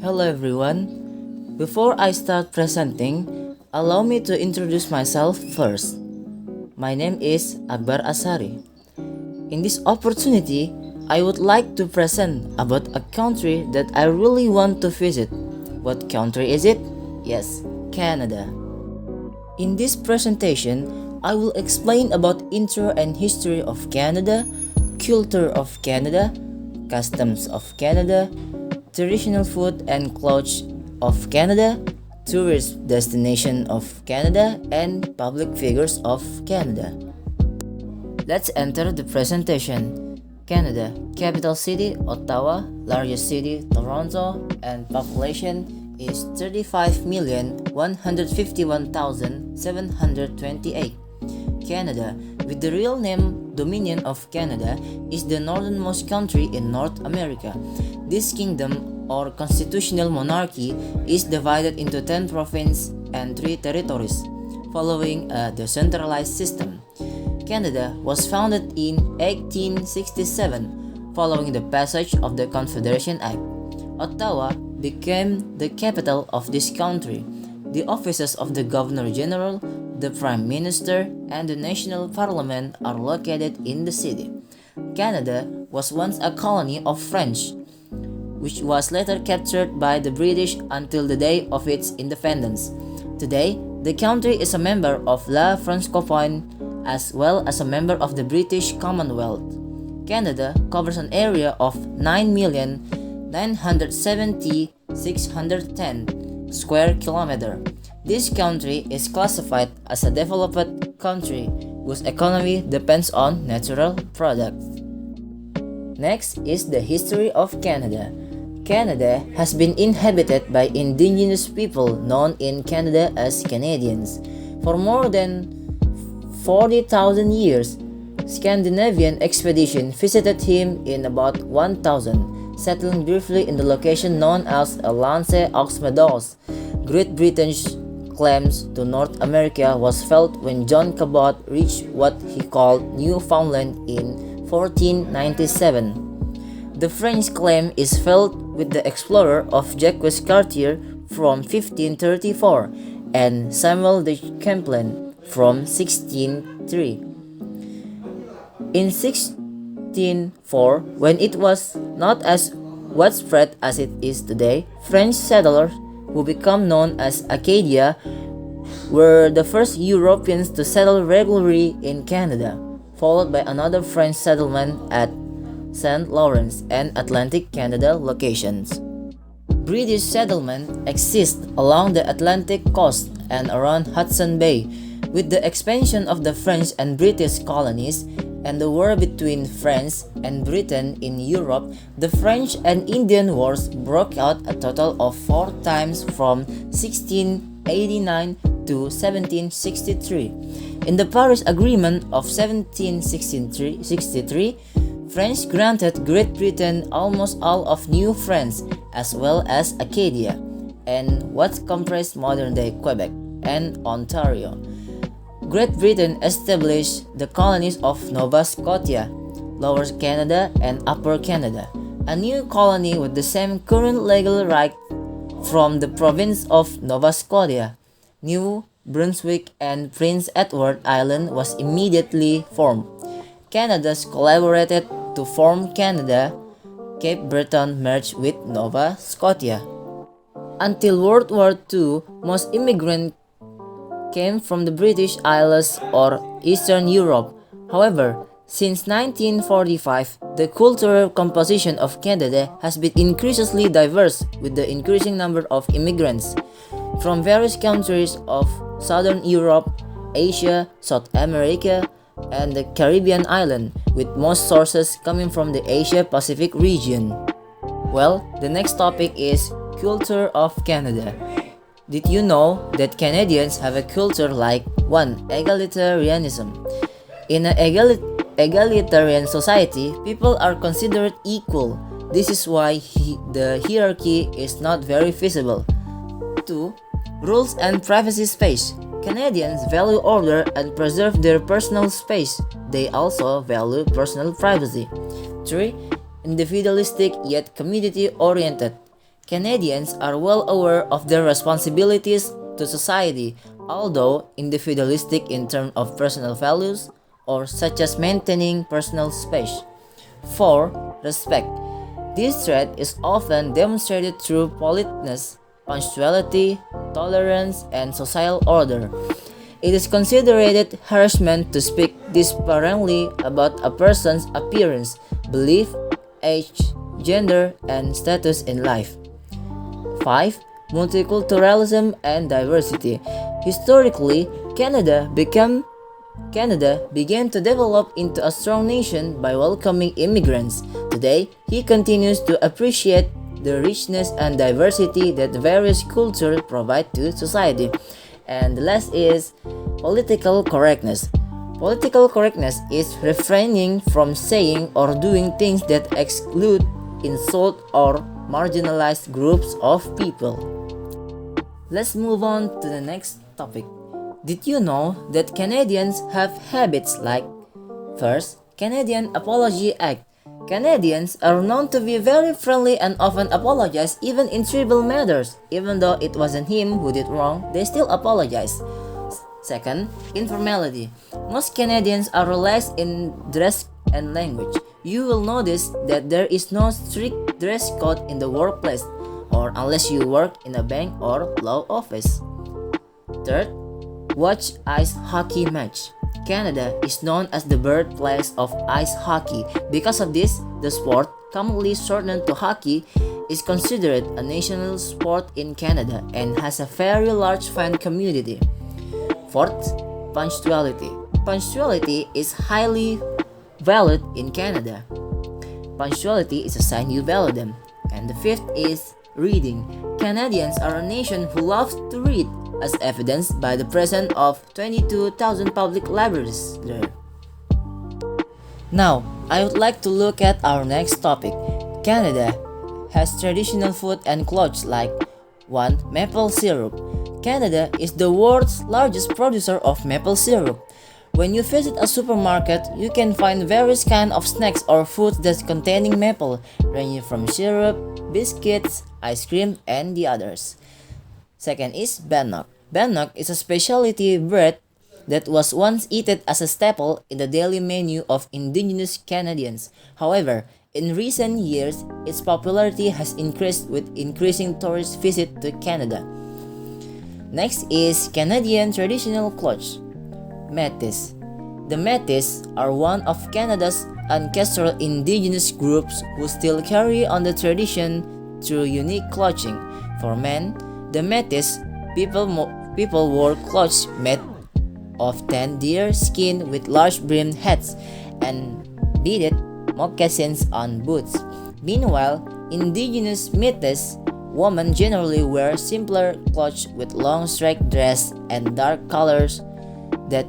Hello everyone. Before I start presenting, allow me to introduce myself first. My name is Akbar Ashary. In this opportunity, I would like to present about a country that I really want to visit. What country is it? Yes, Canada. In this presentation, I will explain about intro and history of Canada, culture of Canada, customs of Canada, traditional food and clothes of Canada, tourist destination of Canada, and public figures of Canada. Let's enter the presentation. Canada, capital city Ottawa, largest city Toronto, and population is 35,151,728. Canada, with the real name Dominion of Canada, is the northernmost country in North America. This kingdom or constitutional monarchy is divided into 10 provinces and 3 territories, following a decentralized system. Canada was founded in 1867 following the passage of the Confederation Act. Ottawa became the capital of this country. The offices of the Governor General, the Prime Minister, and the National Parliament are located in the city. Canada was once a colony of French, which was later captured by the British until the day of its independence. Today, the country is a member of La Francophonie as well as a member of the British Commonwealth. Canada covers an area of 9,970,610 square kilometers. This country is classified as a developed country whose economy depends on natural products. Next is the history of Canada. Canada has been inhabited by indigenous people known in Canada as Canadians. For more than 40,000 years, Scandinavian expedition visited him in about 1000, settling briefly in the location known as L'Anse aux Meadows. Great Britain's claims to North America was felt when John Cabot reached what he called Newfoundland in 1497. The French claim is felt with the explorer of Jacques Cartier from 1534 and Samuel de Champlain from 1603. In 1604, when it was not as widespread as it is today, French settlers who become known as Acadia were the first Europeans to settle regularly in Canada, followed by another French settlement at St. Lawrence and Atlantic Canada locations. British settlement exists along the Atlantic coast and around Hudson Bay. With the expansion of the French and British colonies and the war between France and Britain in Europe, the French and Indian Wars broke out a total of 4 times from 1689 to 1763. In the Paris Agreement of 1763, France granted Great Britain almost all of New France as well as Acadia and what comprised modern-day Quebec and Ontario. Great Britain established the colonies of Nova Scotia, Lower Canada, and Upper Canada, a new colony with the same current legal right from the province of Nova Scotia. New Brunswick and Prince Edward Island was immediately formed. Canadas collaborated to form Canada. Cape Breton merged with Nova Scotia. Until World War II, most immigrants came from the British Isles or Eastern Europe. However, since 1945, the cultural composition of Canada has been increasingly diverse with the increasing number of immigrants from various countries of Southern Europe, Asia, South America, and the Caribbean island, with most sources coming from the Asia-Pacific region. Well, the next topic is culture of Canada. Did you know that Canadians have a culture like 1. Egalitarianism. In an egalitarian society, people are considered equal. This is why the hierarchy is not very visible. 2. Rules and privacy space. Canadians value order and preserve their personal space. They also value personal privacy. 3. Individualistic yet community-oriented. Canadians are well aware of their responsibilities to society, although individualistic in terms of personal values or such as maintaining personal space. 4. Respect. This trait is often demonstrated through politeness, punctuality, tolerance, and social order. It is considered harassment to speak disparagingly about a person's appearance, belief, age, gender, and status in life. 5. Multiculturalism and diversity. Historically, Canada began to develop into a strong nation by welcoming immigrants. Today, he continues to appreciate the richness and diversity that various cultures provide to society. And the last is political correctness. Political correctness is refraining from saying or doing things that exclude, insult, or marginalize groups of people. Let's move on to the next topic. Did you know that Canadians have habits like: First, Canadian Apology Act. Canadians are known to be very friendly and often apologize even in trivial matters. Even though it wasn't him who did wrong, they still apologize. Second, informality. Most Canadians are relaxed in dress and language. You will notice that there is no strict dress code in the workplace, or unless you work in a bank or law office. Third, watch ice hockey match. Canada is known as the birthplace of ice hockey. Because of this, the sport, commonly shortened to hockey, is considered a national sport in Canada and has a very large fan community. Fourth, punctuality. Punctuality is highly valued in Canada. Punctuality is a sign you value them. And the fifth is reading. Canadians are a nation who loves to read, as evidenced by the presence of 22,000 public libraries there. Now, I would like to look at our next topic. Canada has traditional food and clothes like 1. Maple syrup. Canada is the world's largest producer of maple syrup. When you visit a supermarket, you can find various kinds of snacks or foods that containing maple, ranging from syrup, biscuits, ice cream, and the others. Second is bannock. Bannock is a specialty bread that was once eaten as a staple in the daily menu of indigenous Canadians. However, in recent years, its popularity has increased with increasing tourist visits to Canada. Next is Canadian traditional clothes. Métis. The Métis are one of Canada's ancestral indigenous groups who still carry on the tradition through unique clothing. For men, the Métis people wore clothes made of tanned deer skin with large brimmed hats and beaded moccasins on boots. Meanwhile, indigenous Métis women generally wear simpler clothes with long straight dress and dark colors that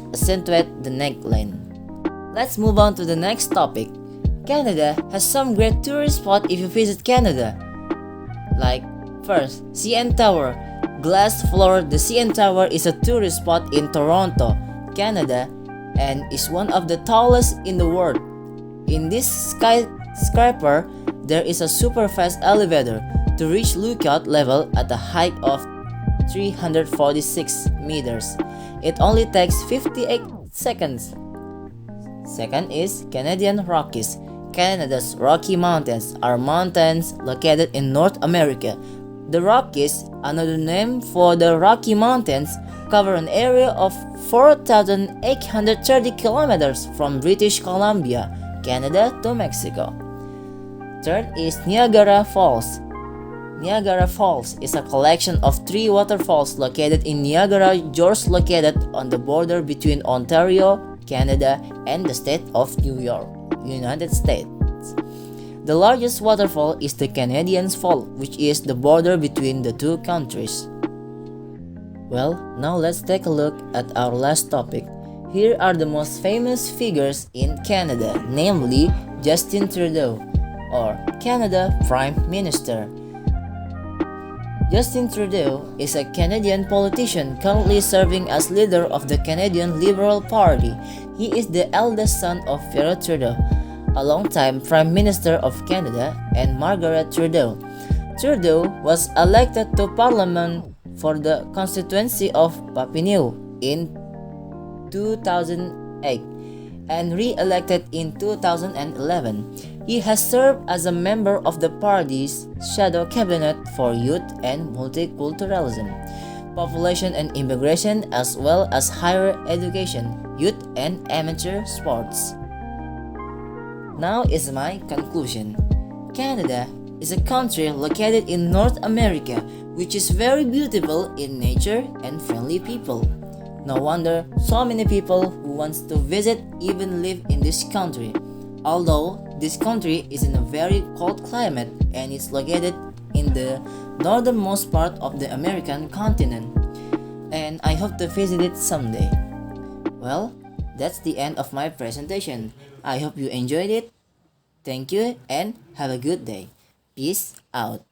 accentuate the neckline. Let's move on to the next topic. Canada has some great tourist spots if you visit Canada. Like, first, CN Tower. Glass floor. The CN Tower is a tourist spot in Toronto, Canada, and is one of the tallest in the world. In this skyscraper, there is a super fast elevator to reach lookout level at a height of 346 meters. It only takes 58 seconds. Second is Canadian Rockies. Canada's Rocky Mountains are mountains located in North America. The Rockies, another name for the Rocky Mountains, cover an area of 4,830 kilometers from British Columbia, Canada to Mexico. Third is Niagara Falls. Niagara Falls is a collection of 3 waterfalls located in Niagara, Falls, located on the border between Ontario, Canada, and the state of New York, United States. The largest waterfall is the Canadian Falls, which is the border between the two countries. Well, now let's take a look at our last topic. Here are the most famous figures in Canada, namely Justin Trudeau, or Canada Prime Minister. Justin Trudeau is a Canadian politician currently serving as leader of the Canadian Liberal Party. He is the eldest son of Trudeau, a longtime Prime Minister of Canada, and Margaret Trudeau. Trudeau was elected to Parliament for the constituency of Papineau in 2008 and re-elected in 2011. He has served as a member of the party's shadow cabinet for youth and multiculturalism, population and immigration, as well as higher education, youth and amateur sports. Now is my conclusion. Canada is a country located in North America which is very beautiful in nature and friendly people. No wonder so many people who wants to visit even live in this country. Although this country is in a very cold climate and is located in the northernmost part of the American continent. And I hope to visit it someday. Well, that's the end of my presentation. I hope you enjoyed it. Thank you and have a good day. Peace out.